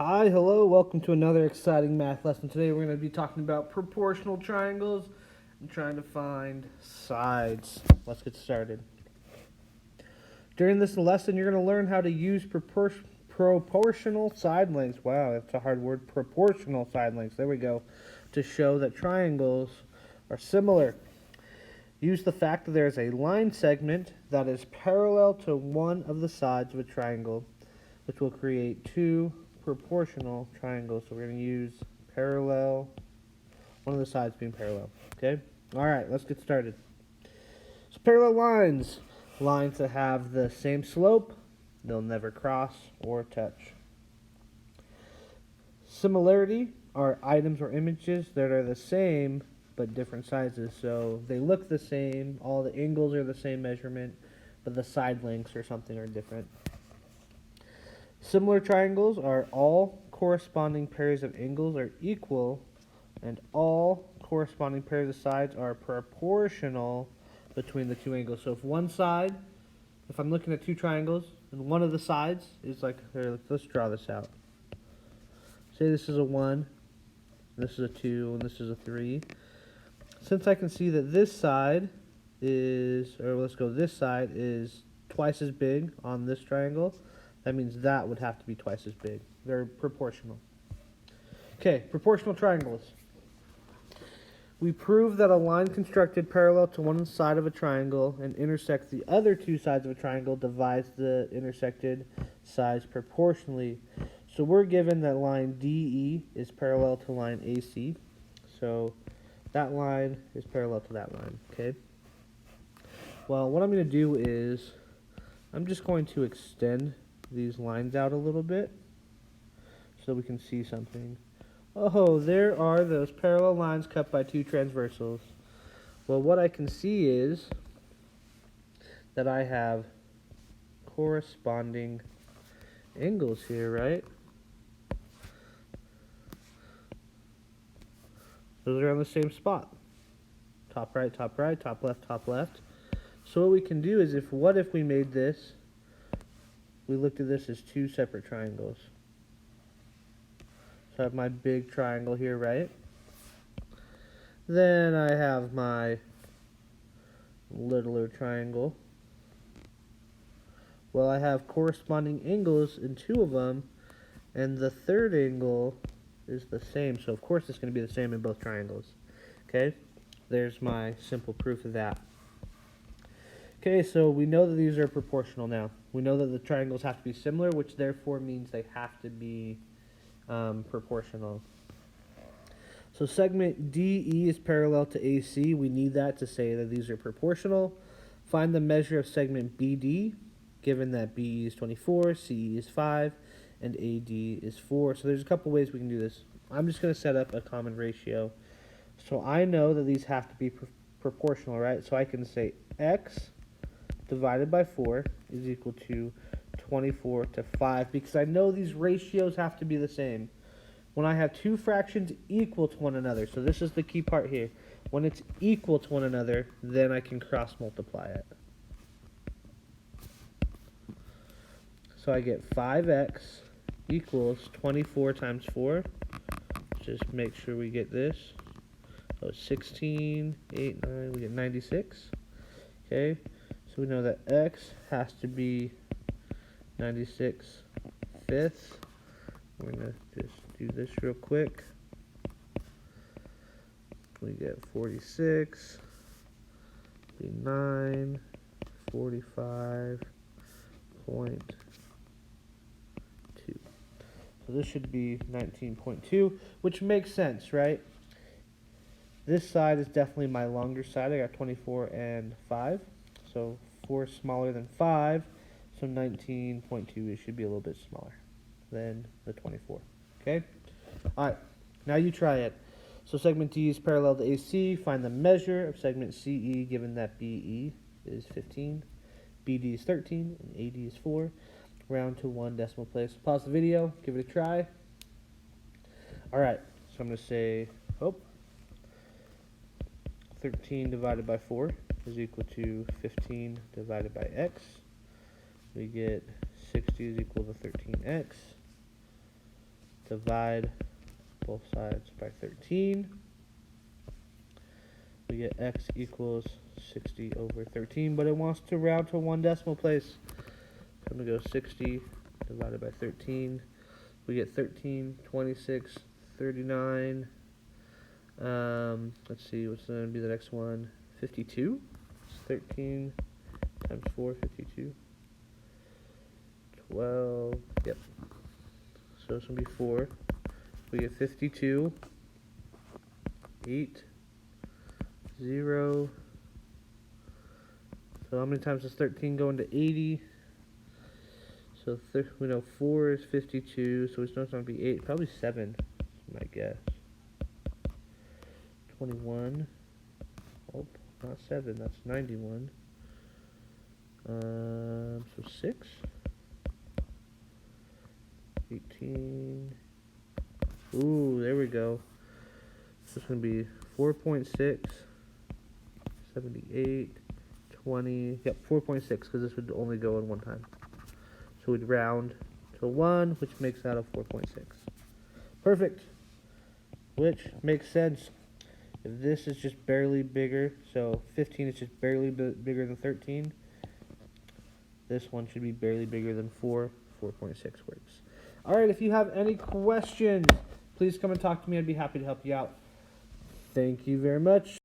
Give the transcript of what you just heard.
Hi, hello, welcome to another exciting math lesson. Today we're going to be talking about proportional triangles and trying to find sides. Let's get started. During this lesson, you're going to learn how to use proportional side lengths. Wow, that's a hard word. Proportional side lengths. There we go. To show that triangles are similar. Use the fact that there is a line segment that is parallel to one of the sides of a triangle, which will create two proportional triangles. So we're going to use parallel, one of the sides being parallel. Okay? All right, let's get started. So parallel lines that have the same slope, they'll never cross or touch. Similarity are items or images that are the same but different sizes. So they look the same, all the angles are the same measurement, but the side lengths or something are different. Similar triangles are all corresponding pairs of angles are equal, and all corresponding pairs of sides are proportional between the two angles. So if I'm looking at two triangles, and one of the sides is like, here, let's draw this out. Say this is a 1, this is a 2, and this is a 3. Since I can see that this side is twice as big on this triangle, that means that would have to be twice as big. They're proportional. Okay, proportional triangles. We prove that a line constructed parallel to one side of a triangle and intersects the other two sides of a triangle divides the intersected sides proportionally. So we're given that line DE is parallel to line AC. So that line is parallel to that line, okay? Well, what I'm going to do is I'm just going to extend these lines out a little bit so we can see something. Oh, there are those parallel lines cut by two transversals. Well, what I can see is that I have corresponding angles here, right? Those are on the same spot. Top right, top left, top left. So what we can do is what if we made this, we looked at this as two separate triangles. So I have my big triangle here, right? Then I have my littler triangle. Well, I have corresponding angles in two of them, and the third angle is the same. So of course it's going to be the same in both triangles. Okay? There's my simple proof of that. Okay, so we know that these are proportional now. We know that the triangles have to be similar, which therefore means they have to be proportional. So segment DE is parallel to AC. We need that to say that these are proportional. Find the measure of segment BD, given that BE is 24, CE is 5, and AD is 4. So there's a couple ways we can do this. I'm just going to set up a common ratio. So I know that these have to be proportional, right? So I can say X divided by 4 is equal to 24 to 5, because I know these ratios have to be the same. When I have two fractions equal to one another, so this is the key part here. When it's equal to one another, then I can cross multiply it. So I get 5x equals 24 times 4. Just make sure we get this. So 16, 8, 9, we get 96. Okay, so we know that x has to be 96 fifths. We're going to just do this real quick. We get 46, 9, 45.2. So this should be 19.2, which makes sense, right? This side is definitely my longer side. I got 24 and 5. So 4 is smaller than 5. So 19.2 should be a little bit smaller than the 24. Okay? Alright, now you try it. So segment D is parallel to AC. Find the measure of segment CE given that BE is 15, BD is 13, and AD is 4. Round to one decimal place. Pause the video, give it a try. Alright, so I'm going to say, 13 divided by 4 is equal to 15 divided by x. We get 60 is equal to 13x. divide both sides by 13. We get x equals 60 over 13, but it wants to round to one decimal place. So I'm going to go 60 divided by 13. We get 13, 26, 39. Let's see, what's going to be the next one? 52. It's 13 times 4, 52. 12. Yep. So it's going to be 4. We get 52. 8. 0. So how many times does 13 go into 80? So we know 4 is 52, so it's not going to be 8. Probably 7, is my guess. 21. Oh, not 7. That's 91. So 6. 18. Ooh, there we go. So it's going to be 4.6. 78. 20. Yep, 4.6, because this would only go in one time. So we'd round to 1, which makes out of 4.6. Perfect. Which makes sense. If this is just barely bigger, so 15 is just barely bigger than 13, this one should be barely bigger than 4. 4.6 works. Alright, if you have any questions, please come and talk to me. I'd be happy to help you out. Thank you very much.